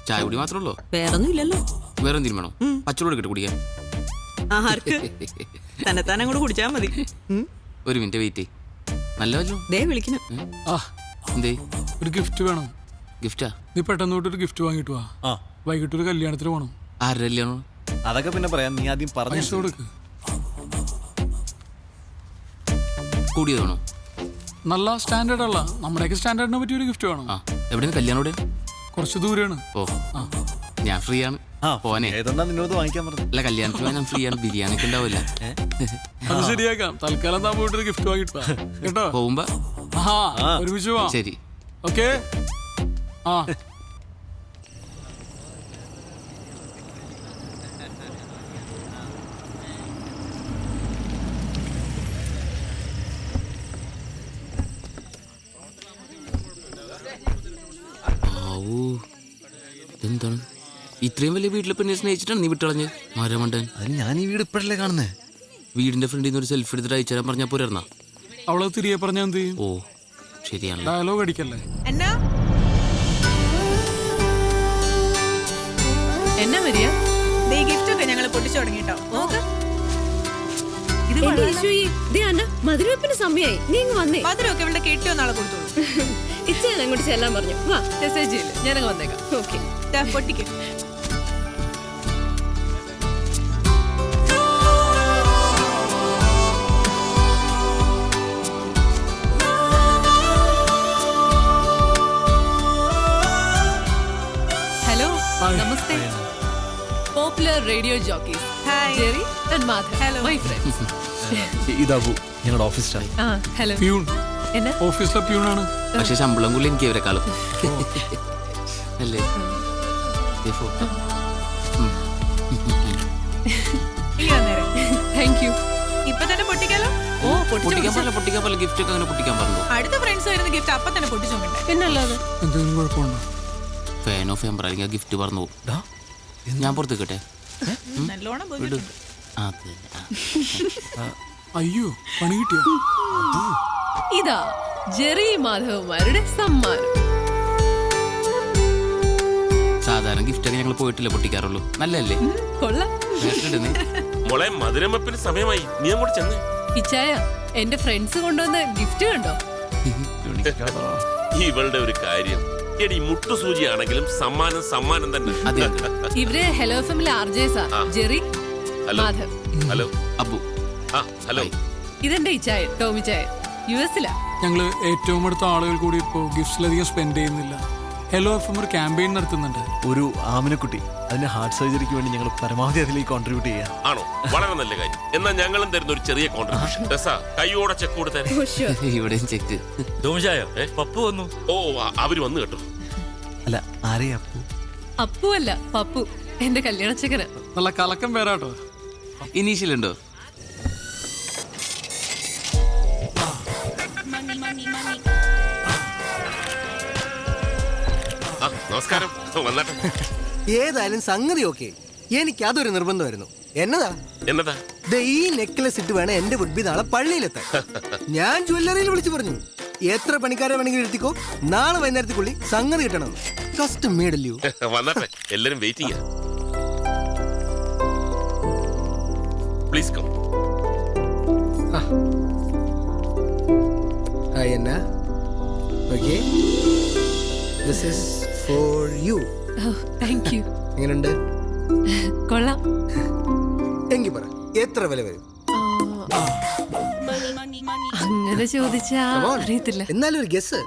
ചായ കുടി മാത്രമേ ഉള്ളൂ? വേറൊന്നും ഇല്ലല്ലോ. വേറെ എന്തെങ്കിലും വേണോ? പച്ചവെള്ളം എടുക്കട്ടെ കുടിക്കാൻ? തന്നെ കൂടെ കുടിച്ചാ മതി. ഒരു മിനിറ്റ് വെയിറ്റ്. നല്ല വല്ലോ ദേ വിളിക്കണം. എന്തേ? ഒരു ഗിഫ്റ്റ് വേണം. ഗിഫ്റ്റാ? നീ പെട്ടെന്ന് ഒരു ഗിഫ്റ്റ് വാങ്ങിട്ട് വാ. വൈകിട്ട് ഒരു കല്യാണത്തിന് പോണം. ആരുടെ കല്യാണം? അതൊക്കെ പിന്നെ പറയാം, നീ ആദ്യം പറഞ്ഞു കൊടുക്ക്. കൂടിയത് വേണോ? നല്ല സ്റ്റാൻഡേർഡ് അല്ല, നമ്മുടെയൊക്കെ സ്റ്റാൻഡേർഡിനെ പറ്റിയ ഒരു ഗിഫ്റ്റ് വേണം. എവിടെയാണ് കല്യാണം? എവിടെ? കുറച്ച് ദൂരെയാണ്. ഓ ഞാൻ ഫ്രീ ആണ്. പോനെ നിന്നോട് വാങ്ങിക്കാൻ പറഞ്ഞു. അല്ല, കല്യാണത്തിന് ഞാൻ ഫ്രീ ആണ്. ബിരിയാണി ഒക്കെ ഉണ്ടാവില്ല. അത് ശരിയാക്കാം. തൽക്കാലം താൻ പോയിട്ട് ഗിഫ്റ്റ് വാങ്ങിട്ട് വാ കേട്ടോ. പോകുമ്പോ ഒരുമിച്ച് പോവാം. ശരി. ഓക്കെ. എന്താണ് ഇത്രയും വലിയ വീട്ടിലെ പെണ്ണെ സ്നേഹിച്ചിട്ടാണ് നീ വിട്ടളഞ്ഞ്? മരമണ്ടൻ. അതിന് ഞാൻ ഈ വീട് ഇപ്പോഴല്ലേ കാണുന്നേ. വീടിന്റെ ഫ്രണ്ടിൽ നിന്ന് ഒരു സെൽഫി എടുത്തിട്ട് അയച്ചു തരാൻ പറഞ്ഞാൽ പോരാ? അവളെ തിരികെ പറഞ്ഞാൽ എന്ത് ചെയ്യും? ഓ ശരിയാണ്. ഡയലോഗ് അടിക്കല്ലേ. എന്നാ വരിക? ഗിഫ്റ്റ് ഒക്കെ ഞങ്ങൾ പൊട്ടിച്ചു തുടങ്ങിട്ടോ. മധുരവെപ്പിന് സമയമായി. നീ ഇങ്ങ് വന്നേ. മധുരമൊക്കെ ഇവിടെ കെട്ടിയോ നാളെ കൊടുത്തോളൂ. ഇച്ചയാണ് അങ്ങോട്ട് ചെല്ലാൻ പറഞ്ഞു. വാ, മെസ്സേജ് ചെയ്യില്ല, ഞാനങ്ങ് വന്നേക്കാം. ഓക്കെ. പൊട്ടിക്ക്. ഹലോ, നമസ്തേ. Popular radio jockeys Jerry and Madhav. Hello my friends. ഇതാബു, ഞങ്ങളുടെ ഓഫീസ് സ്റ്റാഫ്. ഹലോ. പ്യൂൺ. എന്നാ? ഓഫീസിലെ പ്യൂണാണ്. പക്ഷെ ശമ്പളം കൂടി എനിക്ക് ഇവരെക്കാളും അല്ലേ? Thank you. ഇപ്പൊ തന്നെ പൊട്ടിക്കാലോ. പൊട്ടിക്കാൻ പോലെ ഗിഫ്റ്റ് ഒക്കെ അങ്ങനെ പൊട്ടിക്കാൻ പറഞ്ഞു. അടുത്ത ഫ്രണ്ട്സ് വരുന്ന ഗിഫ്റ്റ് അപ്പൊ തന്നെ പൊട്ടിച്ചോണ്ടേ. പിന്നല്ലാതെ എന്തെങ്കിലും കുഴപ്പമുണ്ടോ? ഫാൻ ഓഫ് ചെയ്യാൻ അല്ലെങ്കിൽ ഗിഫ്റ്റ് പറഞ്ഞു പോകും. ഞാൻ പുറത്തേക്കട്ടെ? നല്ലോണം വിട്. അയ്യോ, പണി കിട്ടിയോ? ഇതാ ജെറി മാധവന്മാരുടെ സമ്മാനം. സാധാരണ ഗിഫ്റ്റ് ഒക്കെ ഞങ്ങൾ പോയിട്ടില്ല പൊട്ടിക്കാറുള്ളൂ. നല്ലല്ലേ? കൊള്ളാം. മോളെ, മധുരമപ്പിന് സമയമായി, നീ അങ്ങോട്ട് ചെന്നേ. ഇച്ചായ, എന്റെ ഫ്രണ്ട്സ് കൊണ്ടുവന്ന ഗിഫ്റ്റ് കണ്ടോ? ഇവളുടെ ഒരു കാര്യം. എടി, മുട്ടുസൂചിയാണെങ്കിലും സമ്മാനം തന്നെ. ഇവര് ഹലോ ഫാമിലി ആർജേസാ. Jerry, Madhav. Hello Abu. Hello. ഇതെന്റെ ഇച്ചായ ടോമി ചായ, യുഎസിലാ. ഞങ്ങള് ഏറ്റവും അടുത്ത ആളുകൾ കൂടി ഇപ്പോ ഗിഫ്റ്റ്സിലധികം സ്പെൻഡ് ചെയ്യുന്നില്ല. ഹലോ എഫ്എം ഒരു ക്യാമ്പയിൻ നടത്തുന്നുണ്ട്. ഒരു ആമിനക്കുട്ടി, അതിന്റെ ഹാർട്ട് സർജറിക്ക് വേണ്ടി ഞങ്ങൾ പരമാവധി അതിലേക്ക് കോൺട്രിബ്യൂട്ട് ചെയ്യാം. ആണോ? വളരെ നല്ല കാര്യം. എന്നാൽ ഞങ്ങളും തരുന്ന ഒരു ചെറിയ കോൺട്രിബ്യൂഷൻ. കൈയോടെ ചെക്ക് കൊടുത്തേ. ഇവിടെയും ചെക്ക്. പപ്പു വന്നു. ഓ, അവര് വന്നു കേട്ടോ. അല്ല, ആരെയാ അപ്പു? അപ്പു അല്ല, പപ്പു, എന്റെ കല്യാണച്ചക്കന. നല്ല കലക്കം പേരാട്ടോ. ഇനീഷ്യൽ ഉണ്ടോ? നമസ്കാരം. വന്നാട്ടെ. ഏതായാലും സംഗതി ഓക്കെ. എനിക്ക് അതൊരു നിർബന്ധമായിരുന്നു. എന്നതാ? ഈ നെക്ലസ് ഇട്ട് വേണം എന്റെ വുഡ്ബി നാളെ പള്ളിയിലെത്താൻ. ഞാൻ ജ്വല്ലറിയിൽ വിളിച്ചു പറഞ്ഞു, എത്ര പണിക്കാരെ വേണമെങ്കിലും എടുത്തിക്കോ, നാളെ വൈകുന്നേരത്തേക്കുള്ളിൽ സംഗതി കിട്ടണം. കസ്റ്റം മേഡല്ലോ. വന്നാട്ടെ, എല്ലാരും waiting. Please come. Hi Anna. Okay, this is for you. Thank you. എങ്ങനെയുണ്ട്? കൊള്ളാം. എങ്കിൽ പറ, എത്ര വില വരും? അങ്ങനെ ചോദിച്ചാ അറിയത്തില്ല. എന്നാലും ഒരു ഗസ്.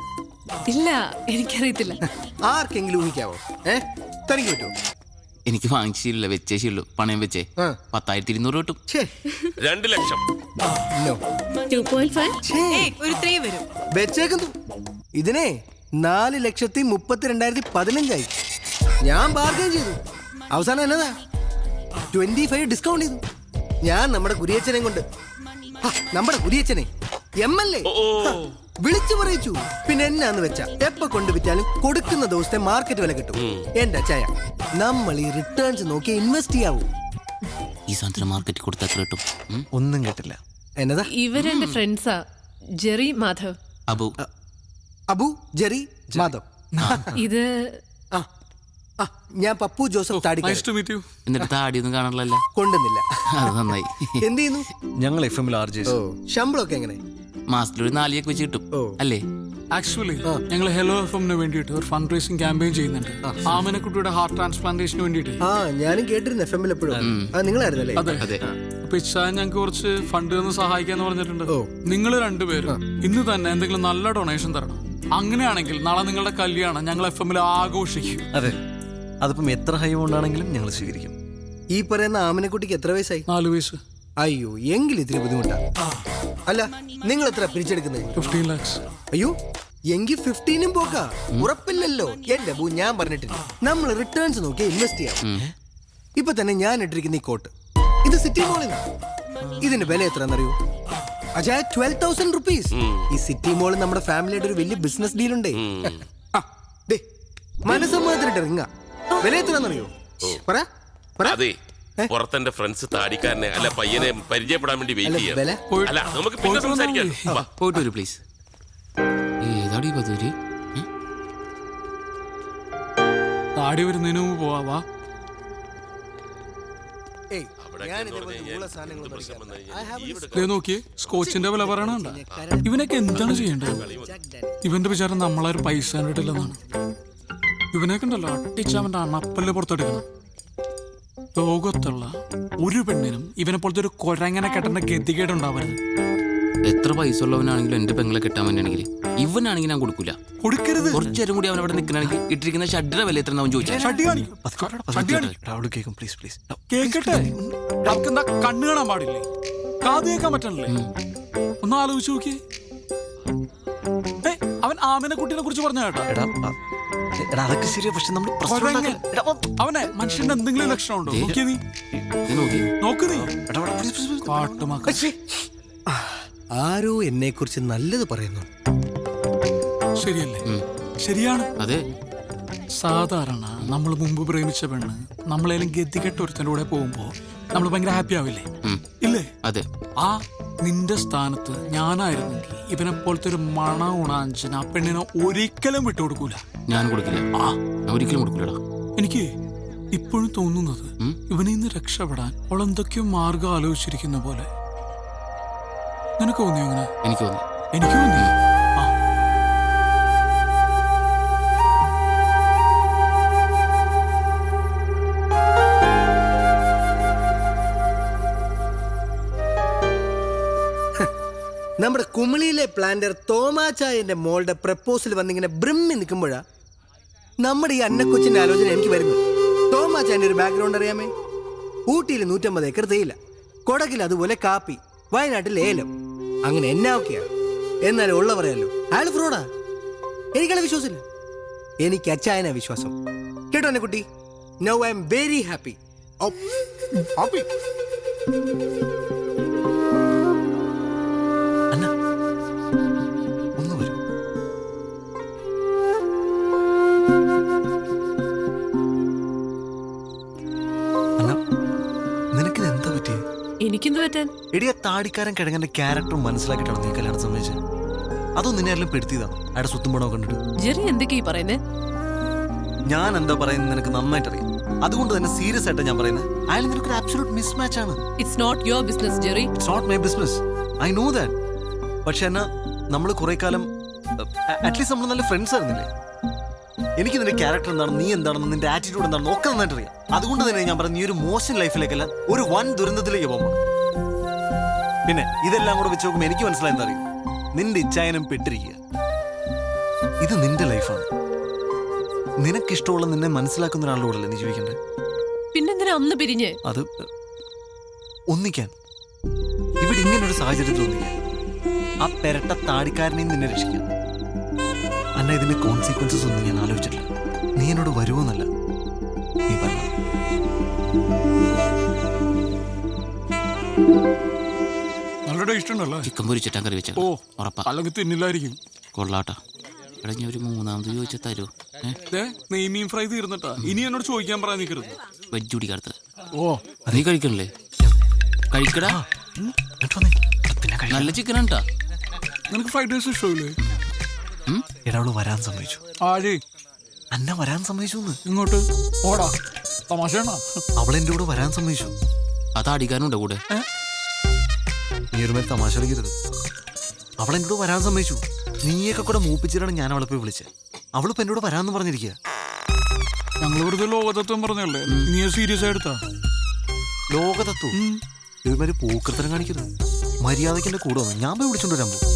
ഇല്ല, എനിക്കറിയത്തില്ല. ആർക്കെങ്കിലും ഊഹിക്കാവോ? തനിക്ക് പറ്റുമോ? എനിക്ക് വാങ്ങിച്ചില്ല, വെച്ചേശുള്ളൂ. പണയം വെച്ചേ 10,200 കിട്ടും. 2 ലക്ഷം. ഒരു 3 വരും. വെച്ചേക്കുന്നു. ഇതിനെ 4,32,15,015 ഞാൻ ബാർഗൈൻ ചെയ്തു. അവസാനം എന്നതാ 25 ഡിസ്കൗണ്ട് ചെയ്തു. ഞാൻ നമ്മുടെ കുരിയച്ചനെ കൊണ്ട്, നമ്മുടെ കുരിയച്ചനെ MLA വിളിച്ചു പറയിച്ചു. പിന്നെ എന്നാന്ന് വെച്ചാ എപ്പ കൊണ്ട് വിറ്റാലും കൊടുക്കുന്ന ദിവസത്തെ മാർക്കറ്റ് വില കിട്ടും. എന്റെ അച്ചായ, നമ്മൾ ഈ റിട്ടേൺസ് നോക്കി ഇൻവെസ്റ്റ് ചെയ്യാവൂ. ഈ സാധനത്തിന് മാർക്കറ്റ് കൊടുത്താൽ എത്ര കിട്ടും? ഒന്നും കേട്ടില്ല. എന്നതാ? ഇവരെന്റെ ഫ്രണ്ട്സാ, ജെറി മാധവ്. അബു. അബു, ജെറി, മാധവ്. ഇത് ആ, ഞാൻ പപ്പു ജോസഫ് താടിക്കാരൻ. Nice to meet you. എന്നിട്ട് താടിയൊന്നും കാണാനല്ല. കൊണ്ടുന്നില്ല. അത് നന്നായി. എന്ത് ചെയ്യുന്നു? ഞങ്ങൾ FM-ൽ RJs. ശമ്പളമൊക്കെ എങ്ങനെ? മാസത്തിലൊരു 4 ചെക്ക് വെച്ച് കിട്ടും അല്ലേ? ആക്ച്വലി ഞങ്ങൾ ഹെലോ FM-ന് വേണ്ടിയിട്ട് ഒരു ഫണ്ട് റേസിംഗ് ക്യാമ്പയിൻ ചെയ്യുന്നുണ്ട്. ആമനക്കുട്ടിയുടെ ഹാർട്ട് ട്രാൻസ്പ്ലാന്റേഷന് വേണ്ടിയിട്ട്. ആ, ഞാനും കേട്ടിരുന്നു FM-ൽ എപ്പോഴും. നിങ്ങളായിരുന്നല്ലേ? അതെ. അതെ. അപ്പൊ ഇച്ചാൻ ഞങ്ങൾക്ക് കുറച്ച് ഫണ്ട് തന്ന് സഹായിക്കാന്ന് പറഞ്ഞിട്ടുണ്ട്. നിങ്ങൾ രണ്ടുപേരും ഇന്ന് തന്നെ എന്തെങ്കിലും നല്ല ഡൊണേഷൻ തരണം. അങ്ങനെയാണെങ്കിൽ നാളെ നിങ്ങളുടെ കല്യാണം ഞങ്ങൾ FM-ൽ ആഘോഷിക്കും. അതെ, അതിപ്പം എത്ര ഹൈ കൊണ്ടാണെങ്കിലും ഞങ്ങൾ സ്വീകരിക്കും. ഈ പറയുന്ന ആമനക്കുട്ടിക്ക് എത്ര വയസ്സായി? 4 വയസ്സ്. അയ്യോ, എങ്കിൽ ഇത്തിരി ബുദ്ധിമുട്ടാ. അല്ല, നിങ്ങൾ എത്ര പിരിച്ചെടുക്കുന്നത്? 15 lakhs. അയ്യോ, എങ്കിൽ 15-ഉം പോക്കാ. ഉറപ്പില്ലല്ലോ. എന്റെ ബൂ, ഞാൻ പറഞ്ഞിട്ടില്ല, നമ്മൾ റിട്ടേൺസ് നോക്കി ഇൻവെസ്റ്റ് ചെയ്യാം. ഇപ്പൊ തന്നെ ഞാൻ ഇട്ടിരിക്കുന്ന ഈ കോട്ട്, ഇത് സിറ്റി മോളിൽ. ഇതിന്റെ വില എത്രയാണെന്നറിയോ? അജയ, 12,000 rupees. ഈ സിറ്റി മോളിൽ നമ്മുടെ ഫാമിലിയായിട്ട് ഒരു വലിയ ബിസിനസ് ഡീൽ ഉണ്ടേ. മനസ്സമ്മതത്തിനിട്ട് റിങ്ങ. വില എത്രയാണെന്നറിയോ? പറ. അതെ, പുറത്തെന്റെ ഫ്രണ്ട്സ് താടിക്കാരനെ അല്ല പയ്യനെ പരിചയപ്പെടാൻ വേണ്ടി വെയിറ്റ് ചെയ്യാം. വില അല്ല, നമുക്ക് പിന്നെ സംസാരിക്കാം. വാ. പോയിട്ട് വരൂ പ്ലീസ്. ഏതാടി പതൂര്? താടി വരുന്നതിന് മുമ്പ് പോവാ. ഏയ്, ഞാൻ ഇതേപോലെ ഉള്ള സാധനങ്ങളൊന്നും എടുക്കാറില്ല. ദേ നോക്കിയേ, സ്കോച്ചിന്റെ വില പറയണണ്ട. ഇവനൊക്കെ എന്താണ് ചെയ്യേണ്ടത്? ഇവന്റെ വിചാരം നമ്മളാരും പൈസ കണ്ടിട്ടില്ലെന്നാണ്. ഇവനൊക്കെ ഉണ്ടല്ലോ അട്ടിച്ച് അവന്റെ അണപ്പല്ല് പുറത്തെടുക്കണം. ലോകത്തുള്ള ഒരു പെണ്ണിനും ഇവനെ പോലത്തെ ഒരു കൊരങ്ങനെ കെട്ടേണ്ട ഗതികേടുണ്ടാവരുത്. എത്ര പൈസ ഉള്ളവനാണെങ്കിലും എന്റെ പെങ്ങളെ കെട്ടാൻ വേണ്ടിയാണെങ്കിൽ ഇവനാണെങ്കിൽ ഞാൻ കൊടുക്കൂല. കൊടുക്കരുത്. കുറച്ചേരം കൂടി അവൻ അവിടെ നിൽക്കണമെങ്കിൽ ഇട്ടിരിക്കുന്ന ഷഡ്ഡിയുടെ വില എത്ര അവൻ ചോദിച്ചാൽ കേൾക്കും പ്ലീസ് പ്ലീസ്. കേക്കട്ടെ. എന്താ കണ്ണു കാണാൻ പാടില്ലേ? കാത് കേൾക്കാൻ പറ്റണല്ലേ? ഒന്ന് ആലോചിച്ച് നോക്കിയേ. അവൻ ആമിനെ കുട്ടീനെ കുറിച്ച് പറഞ്ഞ കേട്ടോ. അതൊക്കെ ശരിയാ, പക്ഷെ നമ്മൾ അവനെ മനുഷ്യന്റെ എന്തെങ്കിലും ലക്ഷണം ഉണ്ടോ? നോക്കിയ നീ നോക്ക് നീ കാട്ടുമാക്ക. ആരോ എന്നെ കുറിച്ച് നല്ലത് പറയുന്നു. ശരിയല്ലേ? ശരിയാണ്. അതെ. സാധാരണ നമ്മൾ മുമ്പ് പ്രേമിച്ച പെണ്ണ് നമ്മളേലും ഗതികെട്ട ഒരുത്തൻ്റെ കൂടെ പോകുമ്പോ നമ്മൾ ഭയങ്കര ഹാപ്പി ആവില്ലേ? ഇല്ലേ? അതെ. ആ നിന്റെ സ്ഥാനത്ത് ഞാനായിരുന്നെങ്കിൽ ഇവനെ പോലത്തെ ഒരു മണ ഉണാഞ്ചൻ ആ പെണ്ണിനെ ഒരിക്കലും വിട്ടുകൊടുക്കൂല. ഞാൻ കൊടുക്കില്ല. ഞാൻ ഒരിക്കലും കൊടുക്കൂലടാ. എനിക്ക് ഇപ്പോഴും തോന്നുന്നത് ഇവനിൽ നിന്ന് രക്ഷപ്പെടാൻ അവൾ എന്തൊക്കെയോ മാർഗം ആലോചിച്ചിരിക്കുന്ന പോലെ. നിനക്ക് തോന്നിയോ അങ്ങനെ? എനിക്ക് തോന്നി. എനിക്ക് തോന്നി. നമ്മുടെ കുമിളിയിലെ പ്ലാന്റർ തോമാച്ചായന്റെ മോളുടെ പ്രപ്പോസൽ വന്നിങ്ങനെ ബ്രിമ്മി നിൽക്കുമ്പോഴാ നമ്മുടെ ഈ അന്നക്കൊച്ചിന്റെ ആലോചന എനിക്ക് വരുന്നു. തോമാച്ചായന്റെ ഒരു ബാക്ക്ഗ്രൗണ്ട് അറിയാമേ? ഊട്ടിയിൽ 150 ഏക്കർ തേയില, കൊടകിൽ അതുപോലെ കാപ്പി, വയനാട്ടിൽ ഏലം, അങ്ങനെ എന്നാ ഒക്കെയാ. എന്നാലും ഉള്ള പറയാലോ, അയാൾ ഫ്രോഡാ. എനിക്കയാളെ വിശ്വാസമില്ല. എനിക്ക് അച്ചായനാ വിശ്വാസം. കേട്ടോ എന്നെ കുട്ടി? Now I am very happy. എനിക്കെന്ത് പറ്റാൻ? എടിയ താടിക്കാരൻ കിഴങ്ങന്റെ ക്യാരക്ടർ മനസ്സിലാക്കിയിട്ടാണ് നീ കല്യാണം സമ്മതിച്ചത്? അതോ നിന്നെ ആരെങ്കിലും പെടുത്തിയതാണ് അയാളുടെ സ്വത്തും പണമോ കണ്ടിട്ട്? ജെറി എന്തൊക്കെയാ പറയുന്നേ? ഞാൻ എന്താ പറയുന്നത് നിനക്ക് നന്നായിട്ട് അറിയാം. അതുകൊണ്ട് തന്നെ സീരിയസ് ആയിട്ട് ഞാൻ പറയുന്നത്, അയാൾ നിനക്ക് ഒരു അബ്സല്യൂട്ട് മിസ്മാച്ച് ആണ്. It's not your business Jerry. It's not my business, I know that. പക്ഷെ എന്നാ നമ്മൾ കുറെ കാലം അറ്റ്ലീസ്റ്റ് നമ്മൾ നല്ല ഫ്രണ്ട്സ് ആയിരുന്നില്ലേ? എനിക്ക് നിന്റെ ക്യാരക്ടർ എന്താണ്, നീ എന്താണെന്ന്, നിന്റെ ആറ്റിറ്റ്യൂഡ് എന്താണെന്ന് ഒക്കെ നന്നായിട്ട് അറിയാം. അതുകൊണ്ട് തന്നെ ഞാൻ പറഞ്ഞു, നീ ഒരു മോശം ലൈഫിലേക്കല്ല ഒരു വൻ ദുരന്തത്തിലേക്ക് പോകുമ്പോൾ. പിന്നെ ഇതെല്ലാം കൂടെ വെച്ച് നോക്കുമ്പോൾ എനിക്ക് മനസ്സിലായി എന്താ അറിയും, നിന്റെ ഇച്ഛായനം പെട്ടിരിക്കുക. ഇത് നിന്റെ ലൈഫാണ്. നിനക്കിഷ്ടമുള്ള നിന്നെ മനസ്സിലാക്കുന്ന ഒരാളുടെ കൂടെ നീ ജീവിക്കണ്ടേ? പിന്നെന്തിനാ അന്ന് പിരിഞ്ഞ്? അത് ഒന്നിക്കാൻ, ഇവിടെ ഇങ്ങനൊരു സാഹചര്യത്തിൽ ഒന്നിക്കാൻ, ആ പെരട്ട താടിക്കാരനെയും നിന്നെ രക്ഷിക്കാൻ. അന്ന ഇതിന്റെ കോൺസിക്വൻസസ് ഒന്നും ഞാൻ ആലോചിച്ചിട്ടില്ല. നീ എന്നോട് വരുമോന്നല്ല, നീ പറഞ്ഞു. നല്ല ടേസ്റ്റ് ഉണ്ടല്ലോ. ചിക്കൻ പൊരിച്ചിട്ടാ കറി വെച്ച. ഓ, ഉറപ്പാ. അല്ലെങ്കിൽ തിന്നില്ലായിരിക്കും. കൊള്ളാട്ടാ. എടാ, ഞാൻ ഒരു 3ാമത് ചോദിച്ച തരൂ. നെയ്മീൻ ഫ്രൈ തീർന്നിട്ടാ. ഇനി എന്നോട് ചോദിക്കാൻ പറയാൻ നിൽക്കരുത്. വെജ് കുടിക്കാത്ത. ഓ, നീ കഴിക്കണല്ലേ? കഴിക്കടാ. നല്ല ചിക്കനാണ് ട്ടാ. നിനക്ക് ഫ്രൈഡ് റൈസ് ഇഷ്ടമില്ലേ? എടാ, അവള് വരാൻ സമ്മതിച്ചു. ആഴേ അന്ന വരാൻ സമ്മതിച്ചു എന്ന്. ഇങ്ങോട്ട് ഓടാ, തമാശയാണോ? അവൾ എന്റെ കൂടെ വരാൻ സമ്മതിച്ചു. അത് അടിക്കാനുണ്ടോ കൂടെ? നീ ഒരു മേൽ തമാശ കളിക്കരുത്. അവൾ എന്റെ കൂടെ വരാൻ സമ്മതിച്ചു. നീയൊക്കെ കൂടെ മൂപ്പിച്ചിട്ടാണ് ഞാൻ അവളെ പോയി വിളിച്ചത്. അവളിപ്പോ എന്നോട് വരാന്ന് പറഞ്ഞിരിക്കുക. ഞങ്ങൾ വെറുതെ ലോകതത്വം പറഞ്ഞല്ലേ, നീ സീരിയസ് ആയിട്ടാ? ലോകതത്വം ഇവര് പൂക്കൃത്തരം കാണിക്കരുത്. മര്യാദയ്ക്ക് എന്റെ കൂടെ വന്നു ഞാൻ പോയി വിളിച്ചോണ്ട് വരാൻ പോകും.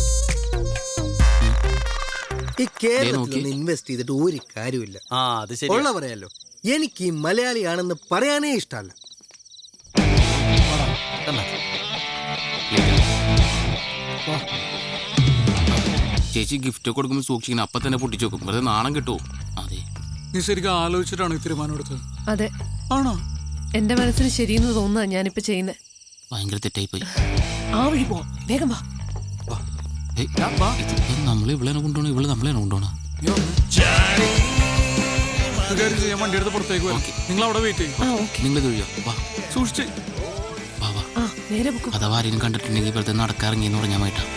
ഈ കേരളത്തിൽ ഇൻവെസ്റ്റ് ചെയ്തിട്ട് ഒരു കാര്യമില്ല. ഉള്ള പറയാലോ, എനിക്ക് ഈ മലയാളിയാണെന്ന് പറയാനേ ഇഷ്ടമല്ല. ചേച്ചി ഗിഫ്റ്റ് കൊടുക്കുമ്പോൾ സൂക്ഷിക്കണം, അപ്പൊ തന്നെ പൊട്ടിച്ചു വെക്കും. വെറുതെ നാണം കിട്ടുമോ? അതെ. നീ ശരിക്കും ആലോചിച്ചിട്ടാണ് ഈ തീരുമാനം എടുത്തത്? അതെ, ആണോ? എന്റെ മനസ്സിന് ശരിയെന്ന് തോന്നുന്ന ഞാനിപ്പോ ചെയ്യുന്നത്. ഭയങ്കര തെറ്റായി പോയി. ആ വഴി പോവാം, വേഗം വാ. നമ്മൾ ഇവളെ കൊണ്ടുപോകണം, ഇവള് നമ്മളെ കൊണ്ടുപോകണം. ഞാൻ വണ്ടി എടുത്ത് പുറത്തേക്ക് വരാം. നിങ്ങൾ അവിടെ വെയിറ്റ് ചെയ്യും. നിങ്ങൾ തൊഴിയോ? വാ, സൂക്ഷിച്ച് വാ വാ. നേരെ പൊക്കോ. അഥവാ ആരെയും കണ്ടിട്ടുണ്ടെങ്കിൽ വെറുതെ നടക്കാറിങ്ങിന്ന് പറഞ്ഞാൽ മാറ്റാം.